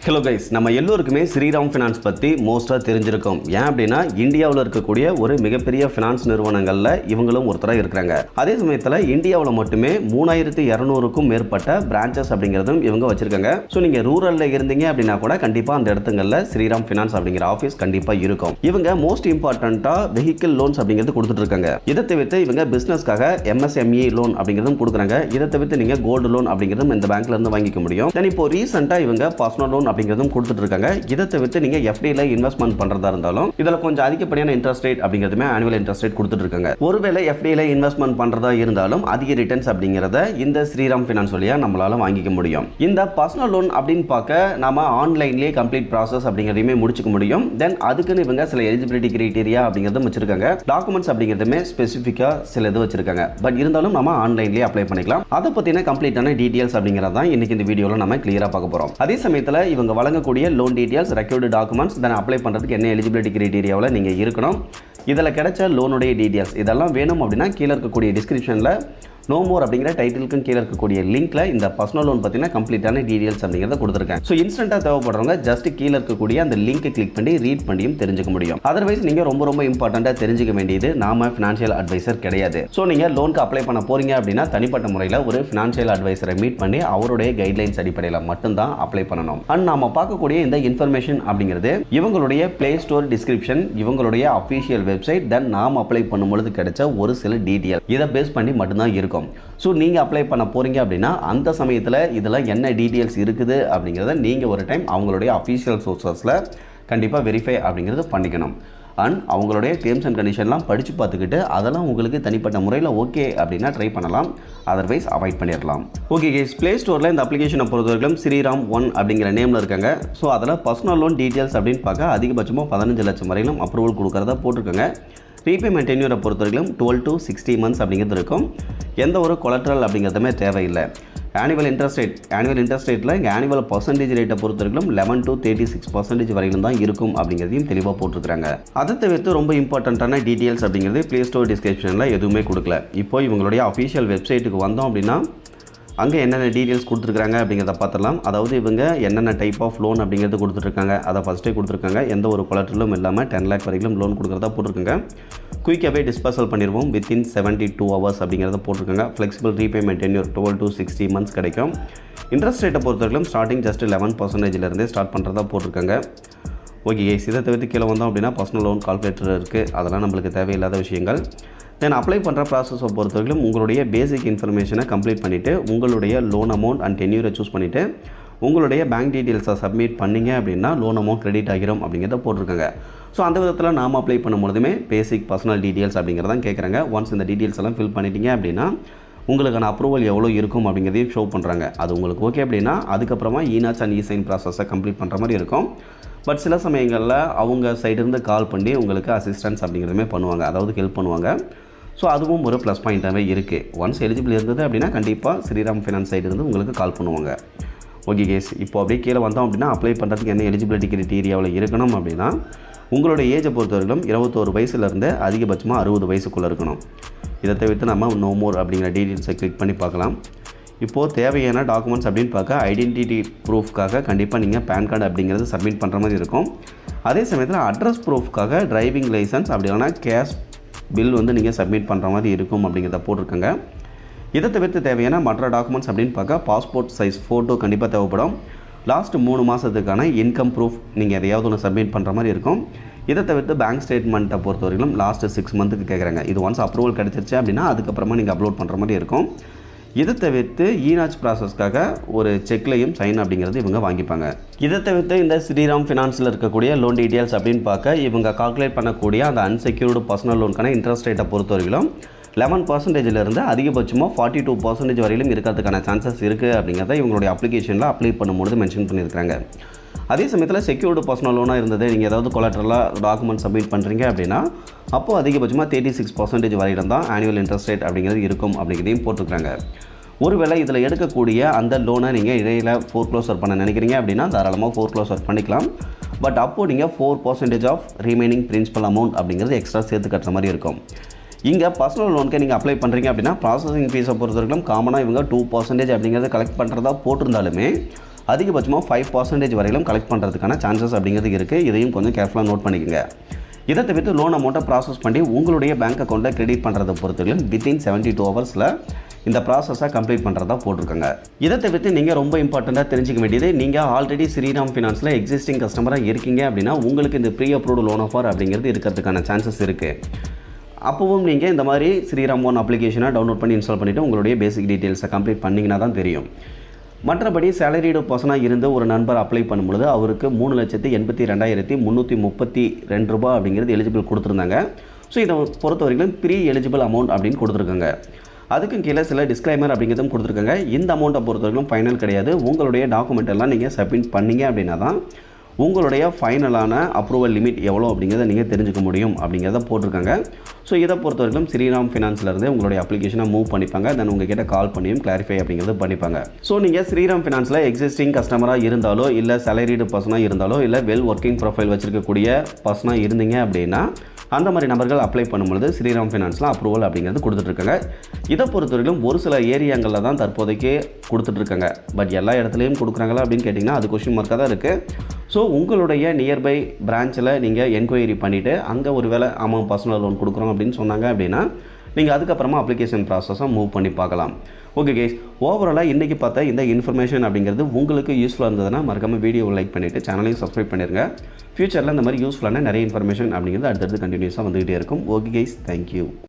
Hello guys, நம்ம எல்லோருக்குமே Sriram finance பற்றி மோஸ்ட்டாக தெரிஞ்சிருக்கும். ஏன் அப்படின்னா இந்தியாவில் இருக்கக்கூடிய ஒரு மிகப்பெரிய ஃபினான்ஸ் நிறுவனங்களில் இவங்களும் ஒருத்தராக இருக்கிறாங்க. அதே சமயத்தில் இந்தியாவில் மட்டுமே 3200க்கும் மேற்பட்ட பிரான்ச்சஸ் அப்படிங்கிறதும் இவங்க வச்சிருக்காங்க. ஸோ நீங்கள் ரூரலில் இருந்தீங்க அப்படின்னா கூட கண்டிப்பாக அந்த இடத்துங்களில் ஸ்ரீராம் ஃபினான்ஸ் அப்படிங்கிற ஆஃபீஸ் கண்டிப்பாக இருக்கும். இவங்க மோஸ்ட் இம்பார்ட்டண்ட்டாக வெஹிக்கிள் லோன்ஸ் அப்படிங்கிறது கொடுத்துட்டு இருக்காங்க. இதை தவிர்த்து இவங்க பிஸ்னஸ்க்காக MSME லோன் அப்படிங்கிறதும் கொடுக்குறாங்க. இதை தவிர்த்து நீங்கள் கோல்டு லோன் அப்படிங்கிறதும் இந்த பேங்க்ல இருந்து வாங்கிக்க முடியும். தென் இப்போ ரீசெண்டாக இவங்க பர்சனல் லோன் அப்படிங்கிறதும் கொடுத்துட்டு இருக்காங்க. இதை தவிர்த்து நீங்க FDல இன்வெஸ்ட்மெண்ட் பண்றதா இருந்தாலும் இதுல கொஞ்சம் அதிகப்படியான இன்ட்ரெஸ்ட் ரேட் அப்படிங்கிறதுமே ஆனுவல் இன்ட்ரெஸ்ட் ரேட் கொடுத்துட்டு இருக்காங்க. ஒருவேளை FDல இன்வெஸ்ட்மெண்ட் பண்றதா இருந்தாலும் அதிக ரிட்டர்ன்ஸ் அப்படிங்கிறத இந்த ஸ்ரீராம் ஃபினான்ஸ் வழியா நம்மளால வாங்கிக்க முடியும். இந்த பர்சனல் லோன் அப்படின்னு பார்க்க நாம ஆன்லைன்லேயே கம்ப்ளீட் ப்ராசஸ் அப்படிங்கிறதையுமே முடிச்சுக்க முடியும். தென் அதுக்குன்னு இவங்க சில எலிஜிபிலிட்டி கிரைட்டீரியா அப்படிங்கிறதும் வச்சிருக்காங்க. டாக்குமெண்ட்ஸ் அப்படிங்கிறதுமே ஸ்பெசிஃபிக்கா சில இது வச்சிருக்காங்க. பட் இருந்தாலும் நம்ம ஆன்லைன்லேயே அப்ளை பண்ணிக்கலாம். அதை பத்தின கம்ப்ளீட்டான டீடைல்ஸ் அப்படிங்கிறதான் இன்னைக்கு இந்த வீடியோல நம்ம கிளியரா பார்க்க போறோம். அதே சமயத்தில் இவங்க வழங்கக்கூடிய லோன் டீடைல்ஸ், ரெக்யூர்டு டாக்குமெண்ட்ஸ், தென் அப்ளை பண்றதுக்கு என்ன எலிஜிபிலிட்டி கிரைட்டீரியாவில் நீங்க இருக்கணும், இதில் கிடைச்ச லோனுடைய டீடைல்ஸ் இதெல்லாம் வேணும் அப்படின்னா கீழே இருக்கக்கூடிய டிஸ்கிரிப்ஷனில் நோ மோர் அப்படிங்கிற டைட்டிலுக்கும் கீழே இருக்கக்கூடிய லிங்க்ல இந்த பர்சனல் லோன் பற்றின கம்ப்ளீட்டான டீடைல்ஸ் அப்படிங்கிறத கொடுத்துருக்கேன். ஸோ இன்ஸ்டன்ட்டாக தேவைப்படுறவங்க ஜஸ்ட் கீழே இருக்கக்கூடிய அந்த லிங்க் கிளிக் பண்ணி ரீட் பண்ணியும் தெரிஞ்சுக்க முடியும். அதர்வைஸ் நீங்கள் ரொம்ப இம்பார்ட்டண்ட்டாக தெரிஞ்சுக்க வேண்டியது நாம ஃபினான்ஷியல் அட்வைசர் கிடையாது. ஸோ நீங்கள் லோனுக்கு அப்ளை பண்ண போறீங்க அப்படின்னா தனிப்பட்ட முறையில் ஒரு ஃபினான்ஷியல் அட்வைசரை மீட் பண்ணி அவருடைய கைட்லைன்ஸ் அடிப்படையில் மட்டும்தான் அப்ளை பண்ணணும். அண்ட் நாம பார்க்கக்கூடிய இந்த இன்ஃபர்மேஷன் அப்படிங்கிறது இவங்களுடைய பிளே ஸ்டோர் டிஸ்கிரிப்ஷன், இவங்களுடைய அஃபீஷியல் வெப்சைட், தென் நாம் அப்ளை பண்ணும்பொழுது கிடைச்ச ஒரு சில டீடைல் இதை பேஸ் பண்ணி மட்டும்தான் இருக்கும். ஸோ நீங்கள் அப்ளை பண்ண போறீங்க அப்படின்னா அந்த சமயத்தில் இதில் என்ன டீடைல்ஸ் இருக்குது அப்படிங்கிறத நீங்கள் ஒரு டைம் அவங்களுடைய அஃபீஷியல் சோர்சஸில் கண்டிப்பாக வெரிஃபை அப்படிங்கிறது பண்ணிக்கணும். அண்ட் அவங்களுடைய டேர்ம்ஸ் அண்ட் கண்டிஷன்லாம் படித்து பார்த்துக்கிட்டு அதெல்லாம் உங்களுக்கு தனிப்பட்ட முறையில் ஓகே அப்படின்னா ட்ரை பண்ணலாம். அதர்வைஸ் அவாய்ட் பண்ணிடலாம். ஓகே கேஸ், ப்ளே ஸ்டோரில் இந்த அப்ளிகேஷனை பொறுத்தவரைக்கும் ஸ்ரீராம் 1 அப்படிங்கிற நேமில் இருக்காங்க. ஸோ அதில் பர்சனல் லோன் டீடைல்ஸ் அப்படின்னு பார்க்க அதிகபட்சமாக 15 லட்சம் வரையிலும் அப்ரூவல் கொடுக்குறதா போட்டிருக்காங்க. ரீபேமெண்ட் டென்யூரை பொறுத்தவரைக்கும் 12 to 60 months அப்படிங்கிறது இருக்கும். எந்த ஒரு கொலட்ரல் அப்படிங்கிறதுமே தேவையில்லை. ஆனுவல் இன்ட்ரெஸ்ட் ரேட்டில் இங்கே ஆனுவல் பர்சன்டேஜ் ரேட்டை பொறுத்தவரைக்கும் 11 to 36% வரையிலும் தான் இருக்கும் அப்படிங்கிறதையும் தெளிவாக போட்டிருக்காங்க. அதை தவிர்த்து ரொம்ப இம்பார்ட்டண்ட்டான டீடைல்ஸ் அப்படிங்கிறது ப்ளே ஸ்டோர் டிஸ்கிரிப்ஷனில் எதுவுமே கொடுக்கல. இப்போ இவங்களுடைய அஃபீஷியல் வெப்சைட்டுக்கு வந்தோம் அப்படின்னா அங்கே என்னென்ன டீடைல்ஸ் கொடுத்துருக்காங்க அப்படிங்கிறத பார்த்துடலாம். அதாவது இவங்க என்னென்ன டைப் ஆஃப் லோன் அப்படிங்கிறது கொடுத்துருக்காங்க அதை ஃபஸ்ட்டே கொடுத்துருக்காங்க. எந்த ஒரு கொலட்ரலும் இல்லாமல் 10 lakh வரைக்கும் லோன் கொடுக்குறதா போட்டிருக்காங்க. குயிக்காகவே டிஸ்பர்சல் பண்ணிடுவோம் வித்தின் 72 hours அப்படிங்கிறத போட்டிருக்காங்க. Flexible repayment tenure 12 to 60 months கிடைக்கும். இன்ட்ரெஸ்ட் ரேட்டை பொறுத்தவரைக்கும் ஸ்டார்டிங் ஜஸ்ட் 11%லேருந்தே ஸ்டார்ட் பண்ணுறதா போட்டிருக்காங்க. ஓகே கேஸ், இதை தவிர்த்து கீழே வந்தோம் அப்படின்னா பர்சனல் லோன் கால்குலேட்டர் இருக்குது. அதெல்லாம் நம்மளுக்கு தேவையில்லாத விஷயங்கள். தென் அப்ளை பண்ணுற ப்ராசஸை பொறுத்தவரைக்கும் உங்களுடைய பேசிக் இன்ஃபர்மேஷனை கம்ப்ளீட் பண்ணிவிட்டு உங்களுடைய லோன் அமௌண்ட் அண்ட் டென்யூரை சூஸ் பண்ணிவிட்டு உங்களுடைய பேங்க் டீட்டெயில்ஸை சப்மிட் பண்ணிங்க அப்படின்னா லோன் அமௌண்ட் கிரெடிட் ஆகிரும் அப்படிங்கிறத போட்டிருக்காங்க. ஸோ அந்த விதத்தில் நாம் அப்ளை பண்ணும்போதுமே பேசிக் பர்சனல் டீட்டெயில்ஸ் அப்படிங்கிறதான் கேட்குறாங்க. ஒன்ஸ் இந்த டீட்டெயில்ஸ் எல்லாம் ஃபில் பண்ணிட்டீங்க அப்படின்னா உங்களுக்கான அப்ரூவல் எவ்வளோ இருக்கும் அப்படிங்கிறதையும் ஷோ பண்ணுறாங்க. அது உங்களுக்கு ஓகே அப்படின்னா அதுக்கப்புறமா இநாச் அண்ட் இசைன் ப்ராசஸை கம்ப்ளீட் பண்ணுற மாதிரி இருக்கும். பட் சில சமயங்களில் அவங்க சைடிலிருந்து கால் பண்ணி உங்களுக்கு அசிஸ்டன்ஸ் அப்படிங்கிறதுமே பண்ணுவாங்க, அதாவது ஹெல்ப் பண்ணுவாங்க. ஸோ அதுவும் ஒரு ப்ளஸ் பாயிண்ட்டாகவே இருக்குது. ஒன்ஸ் எலிஜிபிள் இருந்தது அப்படின்னா கண்டிப்பாக ஸ்ரீராம் ஃபினான்ஸ் சைடிலிருந்து உங்களுக்கு கால் பண்ணுவாங்க. ஓகே கேஸ், இப்போ அப்படியே கீழே வந்தோம் அப்படின்னா அப்ளை பண்ணுறதுக்கு என்ன எலிஜிபிலிட்டி கிரைட்டீரியாவில் இருக்கணும் அப்படின்னா உங்களோட ஏஜை பொறுத்தவரைக்கும் 21 வயசுலேருந்து அதிகபட்சமாக 60 வயசுக்குள்ளே இருக்கணும். இதை தவிர்த்து நம்ம நோ மோர் அப்படிங்கிற டீட்டெயில்ஸை கிளிக் பண்ணி பார்க்கலாம். இப்போது தேவையான டாக்குமெண்ட்ஸ் அப்படின்னு பார்க்க ஐடென்டிட்டி ப்ரூஃப்காக கண்டிப்பாக நீங்கள் பேன் கார்டு அப்படிங்கிறது சப்மிட் பண்ணுற மாதிரி இருக்கும். அதே சமயத்தில் அட்ரஸ் ப்ரூஃப்காக டிரைவிங் லைசன்ஸ் அப்படி இல்லைனா கேஷ் பில் நீங்கள் சப்மிட் பண்ணுற மாதிரி இருக்கும் அப்படிங்கிறத போட்டிருக்காங்க. இதை தவிர்த்து தேவையான மற்ற டாக்குமெண்ட்ஸ் அப்படின்னு பார்க்க பாஸ்போர்ட் சைஸ் ஃபோட்டோ கண்டிப்பாக தேவைப்படும். லாஸ்ட் 3 மாதத்துக்கான இன்கம் ப்ரூஃப் நீங்கள் எதையாவது ஒன்று சப்மிட் பண்ணுற மாதிரி இருக்கும். இதை தவிர்த்து பேங்க் ஸ்டேட்மெண்ட்டை பொறுத்த வரைக்கும் லாஸ்ட் 6 months கேட்குறாங்க. இது ஒன்ஸ் அப்ரூவல் கிடச்சிருச்சு அப்படின்னா அதுக்கப்புறமா நீங்கள் அப்லோட் பண்ணுற மாதிரி இருக்கும். இதை தவிர்த்து இநாச் ப்ராசஸ்க்காக ஒரு செக்லையும் சைன் அப்படிங்கிறது இவங்க வாங்கிப்பாங்க. இதை தவிர்த்து இந்த ஸ்ரீராம் ஃபினான்ஸில் இருக்கக்கூடிய லோன் டீடைல்ஸ் அப்படின்னு பார்க்க இவங்க கால்குலேட் பண்ணக்கூடிய அந்த அன்செக்யூர்டு பர்சனல் லோனுக்கான இன்ட்ரெஸ்ட் ரேட்டை பொறுத்த வரைக்கும் 11%லேருந்து அதிகபட்சமாக 42% வரையிலும் இருக்கிறதுக்கான சான்சஸ் இருக்குது அப்படிங்கிறத இவங்களுடைய அப்ளிகேஷனில் அப்ளை பண்ணும்போது மென்ஷன் பண்ணியிருக்காங்க. அதே சமயத்தில் செக்யூர்டு பர்சனல் லோனாக இருந்தது நீங்கள் ஏதாவது கொலாட்ரலாக டாக்குமெண்ட் சப்மிட் பண்ணுறீங்க அப்படின்னா அப்போது அதிகபட்சமாக 36% வரையிலும் தான் ஆனுவல் இன்ட்ரெஸ்ட் ரேட் அப்படிங்கிறது இருக்கும் அப்படிங்கிறதையும் போட்டிருக்காங்க. ஒருவேளை இதில் எடுக்கக்கூடிய அந்த லோனை நீங்கள் இடையில் ஃபோர்க்ளோசர் பண்ண நினைக்கிறீங்க அப்படின்னா தாராளமாக ஃபோர்க்ளோசர் பண்ணிக்கலாம். பட் அப்போது நீங்கள் 4% ஆஃப் ரிமைனிங் பிரின்சிபல் அமௌண்ட் அப்படிங்கிறது எக்ஸ்ட்ரா சேர்த்து கட்டுற மாதிரி இருக்கும். இங்கே பர்சனல் லோனுக்கு நீங்கள் அப்ளை பண்ணுறீங்க அப்படின்னா ப்ராசஸிங் ஃபீஸை பொறுத்தவரைக்கும் காமனாக இவங்க 2% அப்படிங்கிறத கலெக்ட் பண்ணுறதா போட்டிருந்தாலுமே அதிகபட்சமாக 5% வரையிலும் கலெக்ட் பண்ணுறதுக்கான சான்சஸ் அப்படிங்கிறது இருக்குது. இதையும் கொஞ்சம் கேர்ஃபுல்லாக நோட் பண்ணிக்கோங்க. இதை தவிர்த்து லோன் அமௌண்ட்டை ப்ராசஸ் பண்ணி உங்களுடைய பேங்க் அக்கௌண்ட்டை கிரெடிட் பண்ணுறதை பொறுத்தவரைக்கும் வித்தின் 72 ஹவர்ஸில் இந்த ப்ராசஸை கம்ப்ளீட் பண்ணுறதா போட்டிருக்காங்க. இதை தவிர்த்து நீங்கள் ரொம்ப இம்பார்ட்டண்ட்டாக தெரிஞ்சிக்க வேண்டியது, நீங்கள் ஆல்ரெடி ஸ்ரீராம் ஃபினான்ஸில் எக்ஸிஸ்டிங் கஸ்டமராக இருக்கீங்க அப்படின்னா உங்களுக்கு இந்த ப்ரீ அப்ரூவ்டு லோன் ஆஃபர் அப்படிங்கிறது இருக்கிறதுக்கான சான்சஸ் இருக்குது. அப்போவும் நீங்கள் இந்த மாதிரி ஸ்ரீராம் ஒன் அப்ளிகேஷனை டவுன்லோட் பண்ணி இன்ஸ்டால் பண்ணிவிட்டு உங்களுடைய பேசிக் டீட்டெயில்ஸை கம்ப்ளீட் பண்ணிங்கன்னா தான் தெரியும். மற்றபடி சேலரிடு பர்சனாக இருந்து ஒரு நண்பர் அப்ளை பண்ணும்பொழுது அவருக்கு 3,82,332 ரூபாய் அப்படிங்கிறது எலிஜிபிள் கொடுத்துருந்தாங்க. ஸோ இதை பொறுத்த வரைக்கும் ப்ரீ எலிஜிபிள் அமௌண்ட் அப்படின்னு கொடுத்துருக்காங்க. அதுக்கும் கீழே சில டிஸ்க்ளைமர் அப்படிங்கிறதும் கொடுத்துருக்காங்க. இந்த அமௌண்ட்டை பொறுத்த வரைக்கும் ஃபைனல் கிடையாது. உங்களுடைய டாக்குமெண்ட் எல்லாம் நீங்கள் சப்மிட் பண்ணிங்க அப்படின்னா தான் உங்களுடைய ஃபைனலான அப்ரூவல் லிமிட் எவ்வளோ அப்படிங்கிறத நீங்கள் தெரிஞ்சுக்க முடியும் அப்படிங்கிறத போட்டிருக்காங்க. ஸோ இதை பொறுத்த வரைக்கும் ஸ்ரீராம் ஃபினான்ஸ்லேருந்து உங்களுடைய அப்ளிகேஷனை மூவ் பண்ணிப்பாங்க. தென் உங்ககிட்ட கால் பண்ணியும் கிளாரிஃபை அப்படிங்கிறது பண்ணிப்பாங்க. ஸோ நீங்கள் ஸ்ரீராம் ஃபினான்ஸில் எக்ஸிஸ்டிங் கஸ்டமராக இருந்தாலோ இல்லை சேலரிடு பர்சனாக இருந்தாலோ இல்லை வெல் ஒர்க்கிங் ப்ரொஃபைல் வச்சுருக்கக்கூடிய பர்சனாக இருந்தீங்க அப்படின்னா அந்த மாதிரி நபர்கள் அப்ளை பண்ணும்பொழுது ஸ்ரீராம் ஃபினான்ஸில் அப்ரூவல் அப்படிங்கிறது கொடுத்துட்ருக்காங்க. இதை பொறுத்தவரைக்கும் ஒரு சில ஏரியாங்களில் தான் தற்போதைக்கு கொடுத்துட்ருக்காங்க. பட் எல்லா இடத்துலையும் கொடுக்குறாங்களா அப்படின்னு கேட்டிங்கன்னா அது கொஸ்டின் மார்க்காக தான் இருக்குது. ஸோ உங்களுடைய நியர்பை பிரான்ச்சில் நீங்கள் என்கொயரி பண்ணிவிட்டு அங்கே ஒரு வேளை ஆமாம் பர்சனல் லோன் கொடுக்குறோம் அப்படின்னு சொன்னாங்க அப்படின்னா நீங்கள் அதுக்கப்புறமா அப்ளிகேஷன் ப்ராசஸை மூவ் பண்ணி பார்க்கலாம். ஓகே கைஸ், ஓவராலாக இன்றைக்கி பார்த்தா இந்த இன்ஃபர்மேஷன் அப்படிங்கிறது உங்களுக்கு யூஸ்ஃபுல்லாக இருந்ததுன்னா மறக்காமல் வீடியோவை லைக் பண்ணிவிட்டு சேனலையும் சப்ஸ்கிரைப் பண்ணிடுங்க. ஃபியூச்சரில் இந்த மாதிரி யூஸ்ஃபுல்லான நிறைய இன்ஃபர்மேஷன் அப்படிங்கிறது அடுத்தடுத்து கண்டினியூஸாக வந்துகிட்டே இருக்கும். Okay guys, thank you.